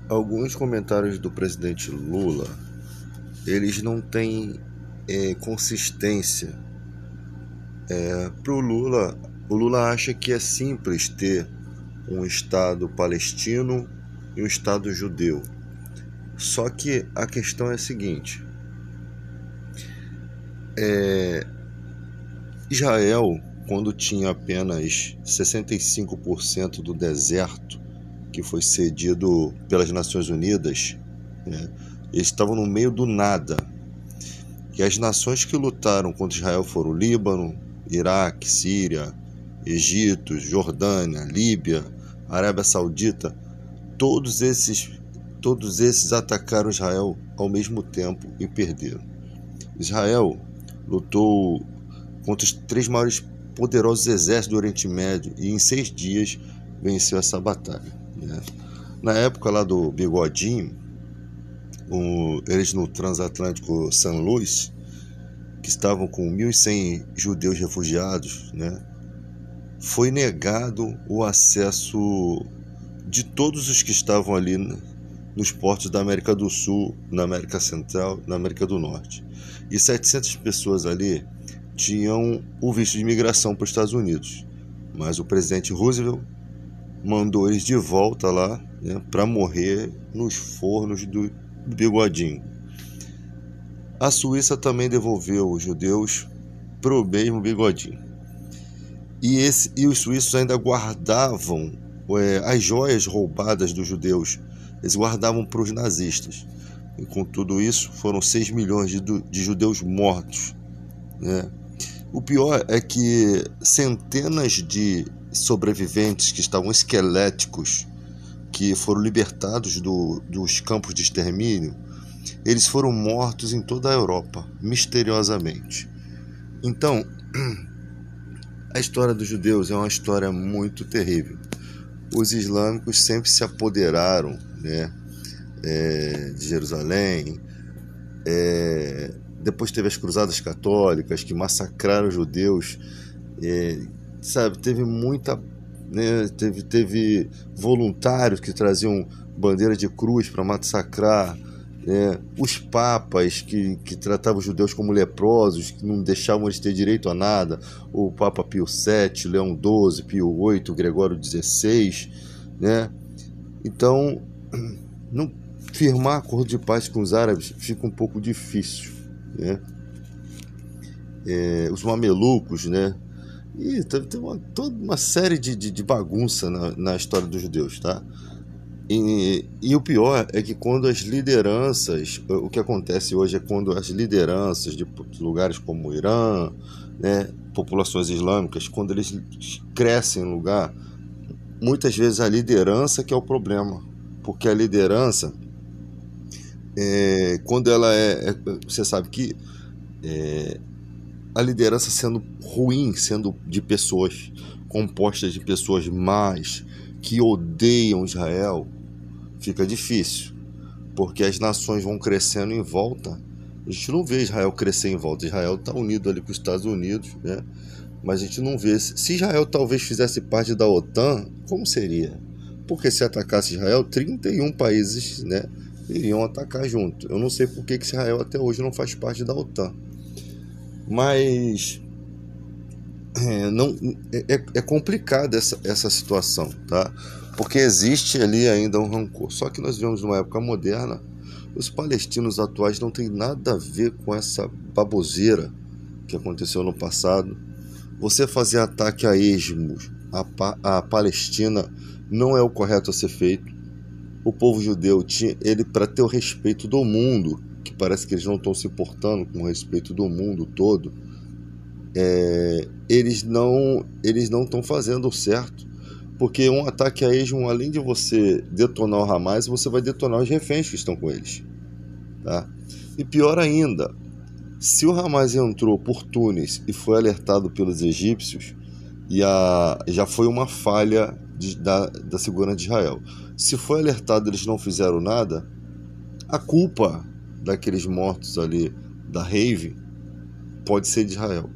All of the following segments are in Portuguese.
Alguns comentários do presidente Lula, eles não têm consistência. Pro Lula, o Lula acha que é simples ter um Estado palestino e um Estado judeu. Só que a questão é a seguinte: Israel, quando tinha apenas 65% do deserto que foi cedido pelas Nações Unidas, né, eles estavam no meio do nada. E as nações que lutaram contra Israel foram o Líbano, Iraque, Síria, Egito, Jordânia, Líbia, Arábia Saudita. Todos esses atacaram Israel ao mesmo tempo e perderam. Israel lutou contra os três maiores poderosos exércitos do Oriente Médio e em 6 dias venceu essa batalha, né? Na época lá do Bigodinho, eles no transatlântico San Luís, que estavam com 1.100 judeus refugiados, né, foi negado o acesso de todos os que estavam ali nos portos da América do Sul, na América Central, na América do Norte. E 700 pessoas ali tinham o visto de imigração para os Estados Unidos. Mas o presidente Roosevelt mandou eles de volta lá, né, para morrer nos fornos do Bigodinho. A Suíça também devolveu os judeus para o mesmo Bigodinho. E os suíços ainda guardavam as joias roubadas dos judeus. Eles guardavam para os nazistas. E com tudo isso, foram 6 milhões de judeus mortos, né? O pior é que centenas de sobreviventes que estavam esqueléticos, que foram libertados dos campos de extermínio, eles foram mortos em toda a Europa, misteriosamente. Então, a história dos judeus é uma história muito terrível. Os islâmicos sempre se apoderaram, né, de Jerusalém. Depois teve as cruzadas católicas que massacraram os judeus. Teve muita, né, teve voluntários que traziam bandeira de cruz para massacrar. Os papas que tratavam os judeus como leprosos, que não deixavam eles ter direito a nada, o Papa Pio VII, Leão XII, Pio VIII, Gregório XVI, né? Então, não firmar acordo de paz com os árabes fica um pouco difícil, né? Os mamelucos, né? E teve toda uma série de bagunça na história dos judeus, tá? E o pior é que quando as lideranças, o que acontece hoje é quando as lideranças de lugares como o Irã, né, populações islâmicas, quando eles crescem em lugar, muitas vezes a liderança que é o problema, porque a liderança, quando ela você sabe que a liderança sendo ruim, sendo de pessoas compostas de pessoas más, que odeiam Israel, fica difícil, porque as nações vão crescendo em volta. A gente não vê Israel crescer em volta. Israel está unido ali com os Estados Unidos, né? Mas a gente não vê. Se Israel talvez fizesse parte da OTAN, como seria? Porque se atacasse Israel, 31 países, né, iriam atacar junto. Eu não sei por que Israel até hoje não faz parte da OTAN. Mas é complicada essa situação, tá? Porque existe ali ainda um rancor. Só que nós vivemos numa época moderna. Os palestinos atuais não têm nada a ver com essa baboseira que aconteceu no passado. Você fazer ataque a esmos, a Palestina, não é o correto a ser feito. O povo judeu tinha ele, para ter o respeito do mundo, que parece que eles não estão se importando com o respeito do mundo todo. Eles não estão fazendo o certo, porque um ataque a esmo, além de você detonar o Hamas, você vai detonar os reféns que estão com eles, tá? E pior ainda, se o Hamas entrou por Túnez e foi alertado pelos egípcios, já foi uma falha da segurança de Israel. Se foi alertado e eles não fizeram nada, a culpa daqueles mortos ali da rave pode ser de Israel.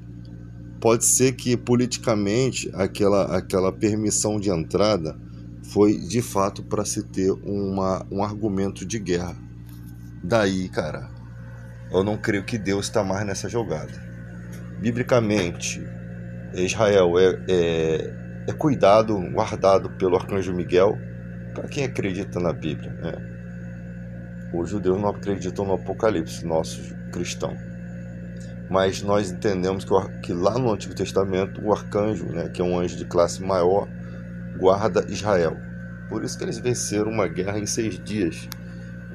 Pode ser que politicamente aquela permissão de entrada foi de fato para se ter um argumento de guerra. Daí, cara, eu não creio que Deus está mais nessa jogada. Biblicamente, Israel é cuidado, guardado pelo arcanjo Miguel, para quem acredita na Bíblia, né? Os judeus não acreditam no Apocalipse, nossos cristãos. Mas nós entendemos que lá no Antigo Testamento, o arcanjo, né, que é um anjo de classe maior, guarda Israel. Por isso que eles venceram uma guerra em 6 dias,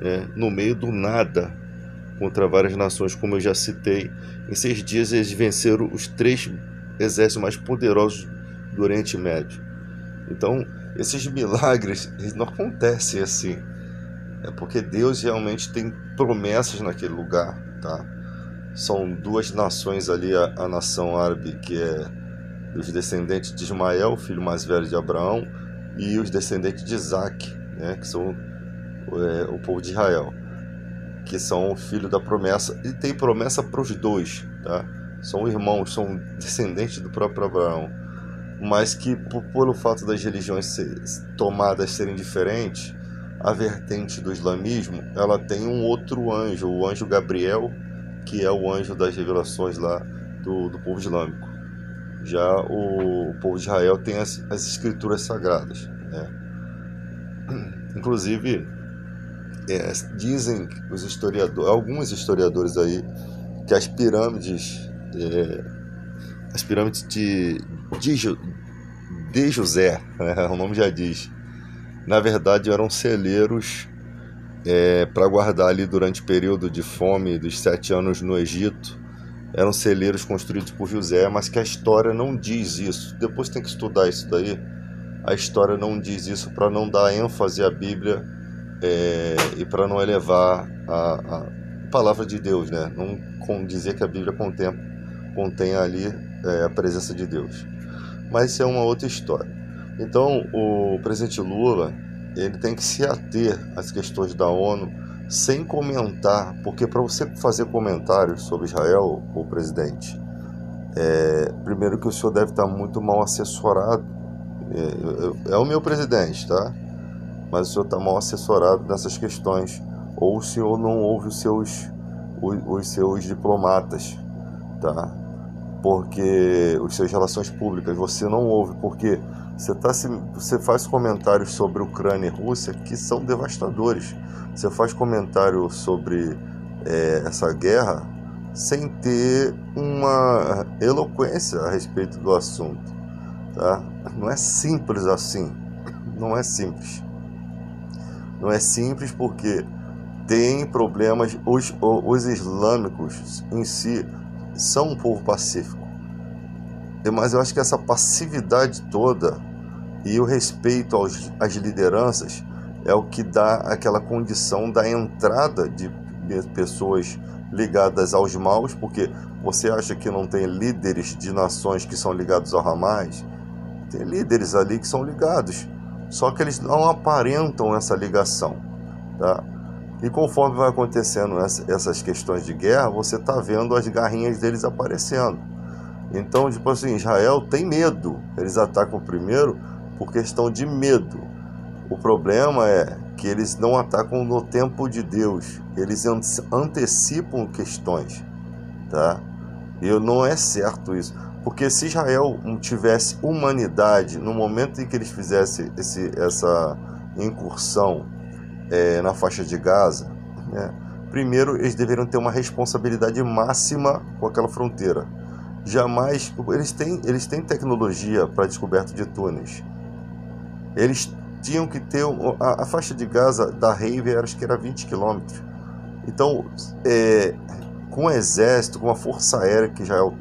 né, no meio do nada, contra várias nações, como eu já citei. Em 6 dias eles venceram os 3 exércitos mais poderosos do Oriente Médio. Então, esses milagres eles não acontecem assim. É porque Deus realmente tem promessas naquele lugar, tá? São 2 nações ali, a nação árabe, que é dos descendentes de Ismael, filho mais velho de Abraão, e os descendentes de Isaac, né, que são o povo de Israel, que são o filho da promessa, e tem promessa para os 2, tá? São irmãos, são descendentes do próprio Abraão, mas que pelo fato das religiões tomadas serem diferentes, a vertente do islamismo, ela tem um outro anjo, o anjo Gabriel, que é o anjo das revelações lá do povo islâmico. Já o povo de Israel tem as escrituras sagradas, né? Inclusive, dizem os historiadores, alguns historiadores aí, que as pirâmides de José, né, o nome já diz, na verdade eram celeiros para guardar ali durante o período de fome dos 7 anos no Egito. Eram celeiros construídos por José, mas que a história não diz isso. Depois tem que estudar isso daí. A história não diz isso, para não dar ênfase à Bíblia e para não elevar a palavra de Deus, né? Não dizer que a Bíblia contém ali a presença de Deus. Mas isso é uma outra história. Então, o presidente Lula, ele tem que se ater às questões da ONU sem comentar, porque para você fazer comentários sobre Israel, o presidente, primeiro que o senhor deve estar muito mal assessorado. É o meu presidente, tá? Mas o senhor está mal assessorado nessas questões, ou o senhor não ouve os seus diplomatas, tá? Porque os seus relações públicas você não ouve, porque você faz comentários sobre Ucrânia e Rússia que são devastadores. Você faz comentário sobre essa guerra sem ter uma eloquência a respeito do assunto, tá? Não é simples assim. Não é simples. Não é simples porque tem problemas. Os islâmicos em si são um povo pacífico, mas eu acho que essa passividade toda e o respeito às lideranças é o que dá aquela condição da entrada de pessoas ligadas aos maus, porque você acha que não tem líderes de nações que são ligados ao Hamas? Tem líderes ali que são ligados, só que eles não aparentam essa ligação, tá? E conforme vai acontecendo essas questões de guerra, você está vendo as garrinhas deles aparecendo. Então, tipo assim, Israel tem medo. Eles atacam primeiro por questão de medo. O problema é que eles não atacam no tempo de Deus. Eles antecipam questões, tá? E não é certo isso. Porque se Israel tivesse humanidade no momento em que eles fizessem essa incursão na faixa de Gaza, né? Primeiro, eles deveriam ter uma responsabilidade máxima com aquela fronteira. Jamais, eles têm tecnologia para descoberta de túneis. Eles tinham que ter a faixa de Gaza da Rave, acho que era 20 quilômetros. Então, com o exército, com a força aérea que Israel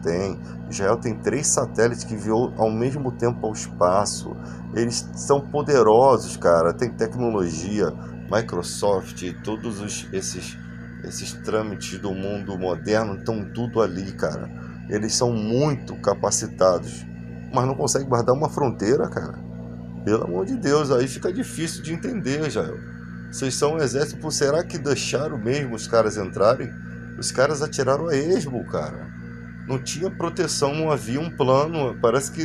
tem 3 satélites que voam ao mesmo tempo ao espaço. Eles são poderosos, cara, tem tecnologia. Microsoft, todos esses trâmites do mundo moderno estão tudo ali, cara. Eles são muito capacitados, mas não conseguem guardar uma fronteira, cara. Pelo amor de Deus, aí fica difícil de entender, Jael. Vocês são um exército, será que deixaram mesmo os caras entrarem? Os caras atiraram a esmo, cara. Não tinha proteção, não havia um plano. Parece que,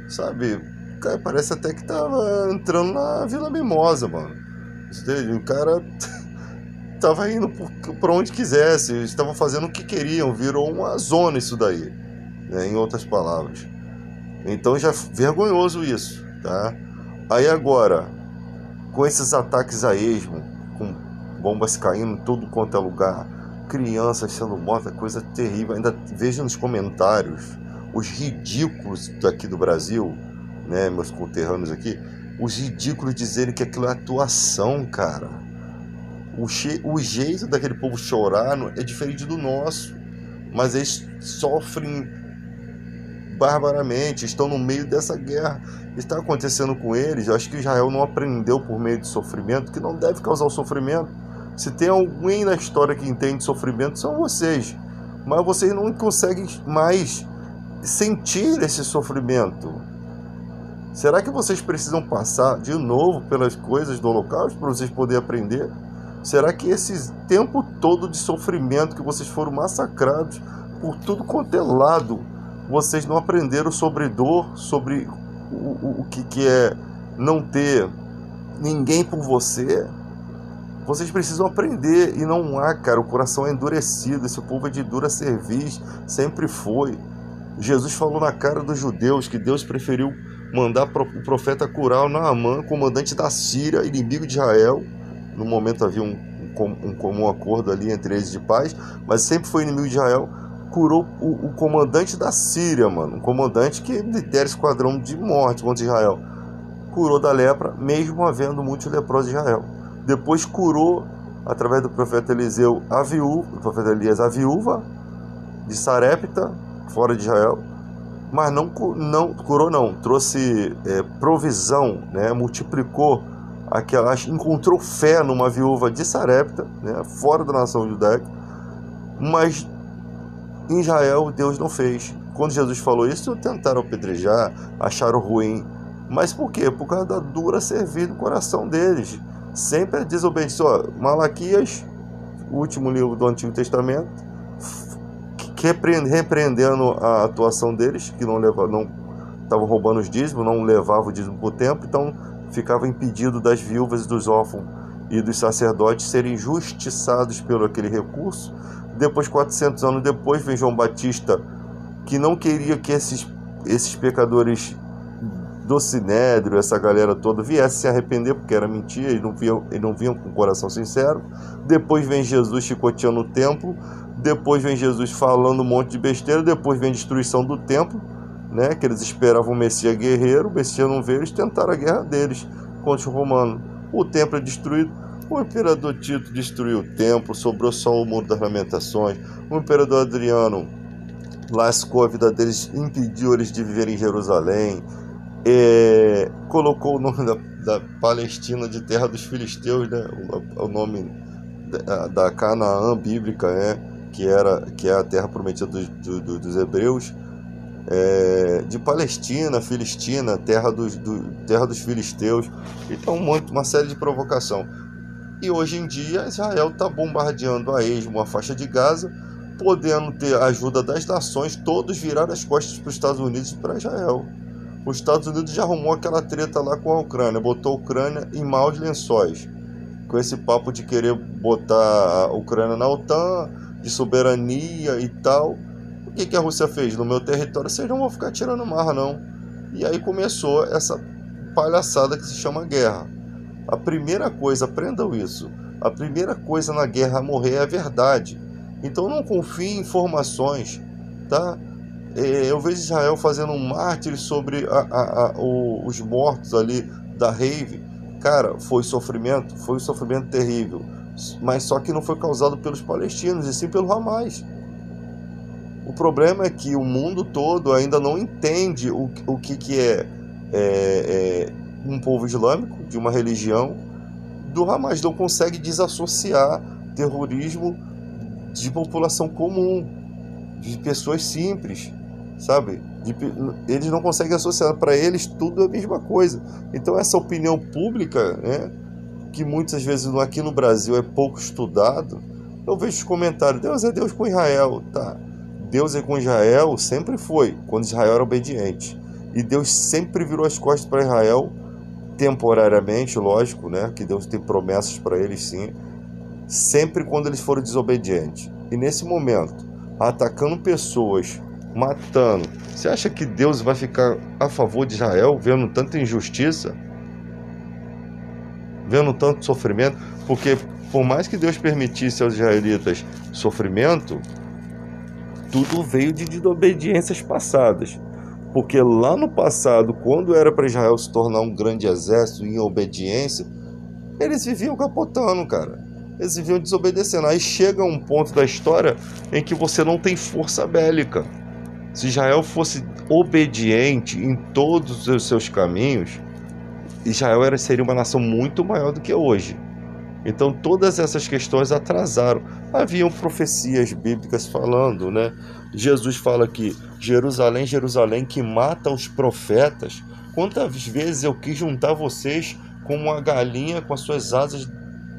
sabe, cara, parece até que tava entrando na Vila Mimosa, mano. O cara tava indo por onde quisesse, eles estavam fazendo o que queriam, virou uma zona isso daí, né, em outras palavras. Então já vergonhoso isso, tá? Aí agora, com esses ataques a esmo, com bombas caindo em tudo quanto é lugar, crianças sendo mortas, coisa terrível. Ainda vejo nos comentários os ridículos daqui do Brasil, né, meus conterrâneos aqui, os ridículos dizerem que aquilo é atuação, cara. O jeito daquele povo chorar é diferente do nosso, mas eles sofrem barbaramente, estão no meio dessa guerra. Está acontecendo com eles. Eu acho que Israel não aprendeu por meio de sofrimento, que não deve causar o sofrimento. Se tem alguém na história que entende sofrimento, são vocês. Mas vocês não conseguem mais sentir esse sofrimento. Será que vocês precisam passar de novo pelas coisas do Holocausto para vocês poderem aprender? Será que esse tempo todo de sofrimento que vocês foram massacrados por tudo quanto é lado, vocês não aprenderam sobre dor, sobre o que é não ter ninguém por você? Vocês precisam aprender, e não há, cara, o coração é endurecido, esse povo é de dura cerviz, sempre foi. Jesus falou na cara dos judeus que Deus preferiu mandar o profeta curar o Naamã, comandante da Síria, inimigo de Israel. No momento havia um comum acordo ali entre eles de paz, mas sempre foi inimigo de Israel. Curou o comandante da Síria, mano, um comandante que lidera esquadrão de morte contra Israel. Curou da lepra, mesmo havendo muitos leprosos de Israel. Depois curou, através do profeta Eliseu, o profeta Elias, a viúva de Sarepta, fora de Israel, mas não curou, não, trouxe provisão, né, multiplicou aquela, encontrou fé numa viúva de Sarepta, né, fora da nação judaica, mas em Israel Deus não fez. Quando Jesus falou isso, tentaram apedrejar, acharam ruim. Mas por quê? Por causa da dura servir do coração deles. Sempre a desobediência. Malaquias, o último livro do Antigo Testamento, repreendendo a atuação deles, que não estavam roubando os dízimos, não levavam o dízimo para o templo, então ficava impedido das viúvas e dos órfãos e dos sacerdotes serem justiçados pelo aquele recurso. Depois, 400 anos depois, vem João Batista, que não queria que esses pecadores do Sinédrio, essa galera toda, viessem se arrepender, porque era mentira, eles não vinham com o coração sincero. Depois vem Jesus chicoteando o templo, depois vem Jesus falando um monte de besteira, depois vem a destruição do templo, né, que eles esperavam o Messias guerreiro, o Messias não veio, eles tentaram a guerra deles contra os romanos. O templo é destruído, o imperador Tito destruiu o templo, sobrou só o Muro das Lamentações, o imperador Adriano lascou a vida deles, impediu eles de viver em Jerusalém, colocou o nome da Palestina de terra dos filisteus, né, o nome da Canaã bíblica, né, que é a terra prometida dos hebreus, de Palestina, Filistina, terra dos filisteus. Então uma série de provocação. E hoje em dia Israel está bombardeando a esmo a faixa de Gaza, podendo ter a ajuda das nações, todos viraram as costas para os Estados Unidos e para Israel. Os Estados Unidos já arrumou aquela treta lá com a Ucrânia, botou a Ucrânia em maus lençóis, com esse papo de querer botar a Ucrânia na OTAN, de soberania e tal. O que a Rússia fez? No meu território vocês não vão ficar tirando marra, não. E aí começou essa palhaçada que se chama guerra. A primeira coisa, aprendam isso, a primeira coisa na guerra a morrer é a verdade. Então não confie em informações, tá? Eu vejo Israel fazendo um mártir sobre os mortos ali da rave. Cara, foi um sofrimento terrível, mas só que não foi causado pelos palestinos, e sim pelo Hamas. O problema é que o mundo todo ainda não entende o que é um povo islâmico, de uma religião, do Hamas. Não consegue desassociar terrorismo de população comum, de pessoas simples, sabe? Eles não conseguem associar, para eles tudo é a mesma coisa. Então essa opinião pública, né, que muitas vezes aqui no Brasil é pouco estudado, eu vejo os comentários: Deus é Deus com Israel, tá? Deus é com Israel, sempre foi, quando Israel era obediente. E Deus sempre virou as costas para Israel, temporariamente, lógico, né? Que Deus tem promessas para eles, sim, sempre quando eles foram desobedientes. E nesse momento, atacando pessoas, matando, você acha que Deus vai ficar a favor de Israel, vendo tanta injustiça, vendo tanto sofrimento? Porque por mais que Deus permitisse aos israelitas sofrimento, tudo veio de desobediências passadas. Porque lá no passado, quando era para Israel se tornar um grande exército em obediência, eles viviam capotando, cara. Eles viviam desobedecendo. Aí chega um ponto da história em que você não tem força bélica. Se Israel fosse obediente em todos os seus caminhos, Israel seria uma nação muito maior do que hoje. Então todas essas questões atrasaram. Haviam profecias bíblicas falando, né? Jesus fala que Jerusalém, Jerusalém, que mata os profetas. Quantas vezes eu quis juntar vocês como uma galinha com as suas asas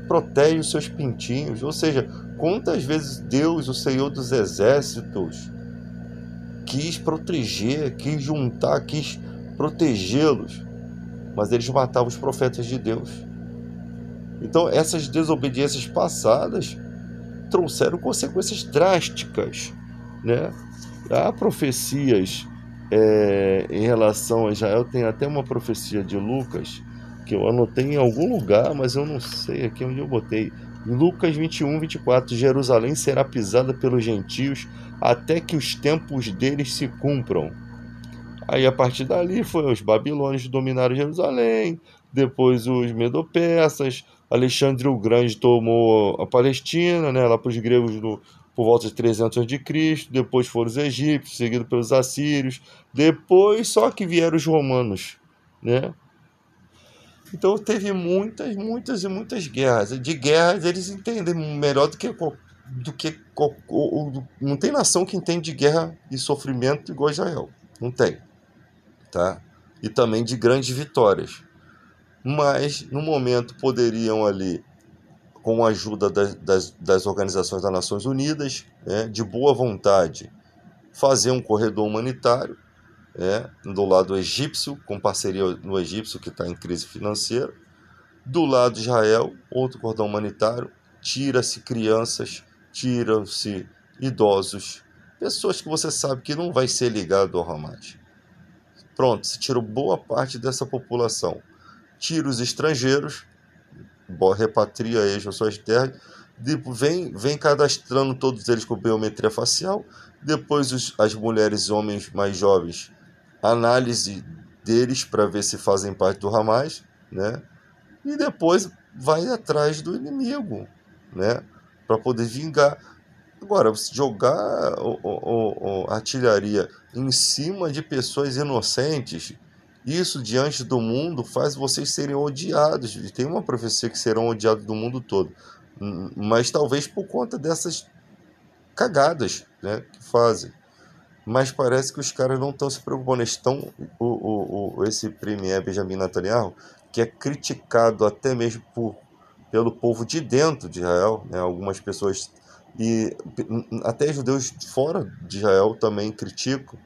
protege os seus pintinhos? Ou seja, quantas vezes Deus, o Senhor dos Exércitos, quis proteger, quis juntar, quis protegê-los, mas eles matavam os profetas de Deus. Então essas desobediências passadas trouxeram consequências drásticas, né? Há profecias em relação a Israel, tem até uma profecia de Lucas, que eu anotei em algum lugar, mas eu não sei aqui onde eu botei. Lucas 21, 24, Jerusalém será pisada pelos gentios até que os tempos deles se cumpram. Aí a partir dali foi os babilônios que dominaram Jerusalém, depois os medo-persas, Alexandre o Grande tomou a Palestina, né, lá para os gregos por volta de 300 a.C., depois foram os egípcios, seguido pelos assírios, depois só que vieram os romanos, né? Então teve muitas, muitas e muitas guerras. De guerras eles entendem melhor não tem nação que entende de guerra e sofrimento igual a Israel. Não tem, tá? E também de grandes vitórias. Mas no momento poderiam ali, com a ajuda das organizações das Nações Unidas, né, de boa vontade, fazer um corredor humanitário, do lado egípcio, com parceria no egípcio que está em crise financeira. Do lado de Israel, outro cordão humanitário, tira-se crianças, tiram-se idosos, pessoas que você sabe que não vai ser ligado ao Hamas. Pronto, se tirou boa parte dessa população. Tira os estrangeiros, repatria eles nas suas terras, vem cadastrando todos eles com biometria facial, depois as mulheres e homens mais jovens, análise deles para ver se fazem parte do Hamas, né? E depois vai atrás do inimigo, né? Para poder vingar. Agora, jogar artilharia em cima de pessoas inocentes, isso diante do mundo faz vocês serem odiados. E tem uma profecia que serão odiados do mundo todo, mas talvez por conta dessas cagadas, né, que fazem. Mas parece que os caras não estão se preocupando. Esse premier Benjamin Netanyahu, que é criticado até mesmo pelo povo de dentro de Israel, né, algumas pessoas, e até judeus fora de Israel também criticam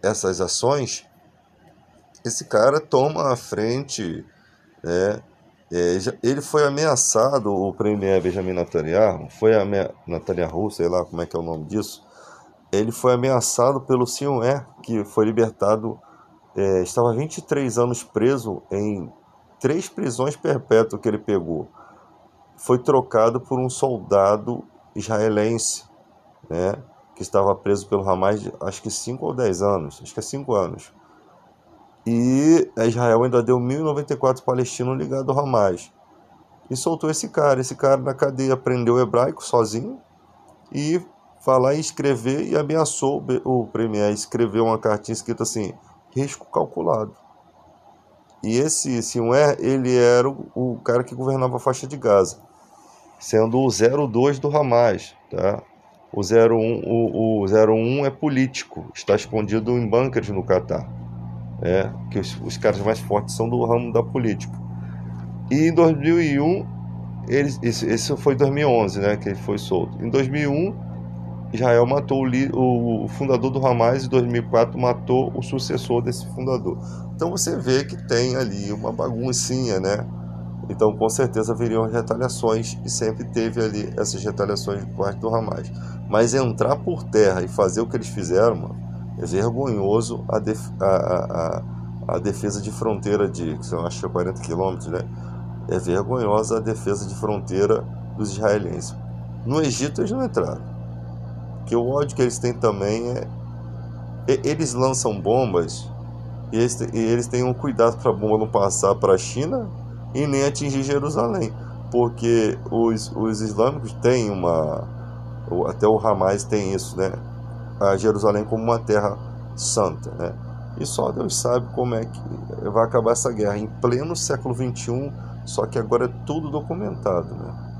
essas ações. Esse cara toma a frente, né? Ele foi ameaçado, o premier Benjamin Netanyahu, Netanyahu, sei lá como é que é o nome disso, ele foi ameaçado pelo Sinwar, que foi libertado, estava há 23 anos preso em 3 prisões perpétuas que ele pegou. Foi trocado por um soldado israelense, né, que estava preso pelo Hamas, acho que 5 ou 10 anos, acho que é 5 anos. E Israel ainda deu 1.094 palestinos ligados ao Hamas. E soltou esse cara na cadeia aprendeu hebraico sozinho e falar e escrever, e ameaçou o premier, escreveu uma cartinha escrita assim, risco calculado. E esse Sinwar, ele era o cara que governava a faixa de Gaza, sendo o 02 do Hamas, tá? O 01 é político, está escondido em bunkers no Catar, que os caras mais fortes são do ramo da política. E em 2001, esse foi em 2011, né, que ele foi solto. Em 2001, Israel matou o fundador do Hamas, em 2004 matou o sucessor desse fundador. Então você vê que tem ali uma baguncinha, né? Então com certeza viriam retaliações, e sempre teve ali essas retaliações por parte do Hamas. Mas entrar por terra e fazer o que eles fizeram, mano, é vergonhoso a defesa de fronteira que são, acho que é 40 quilômetros, né? É vergonhosa a defesa de fronteira dos israelenses. No Egito eles não entraram. Porque o ódio que eles têm também eles lançam bombas, e eles têm um cuidado para a bomba não passar para a China e nem atingir Jerusalém. Porque os islâmicos têm até o Hamas tem isso, né? A Jerusalém como uma terra santa, né? E só Deus sabe como é que vai acabar essa guerra em pleno século XXI, só que agora é tudo documentado, né?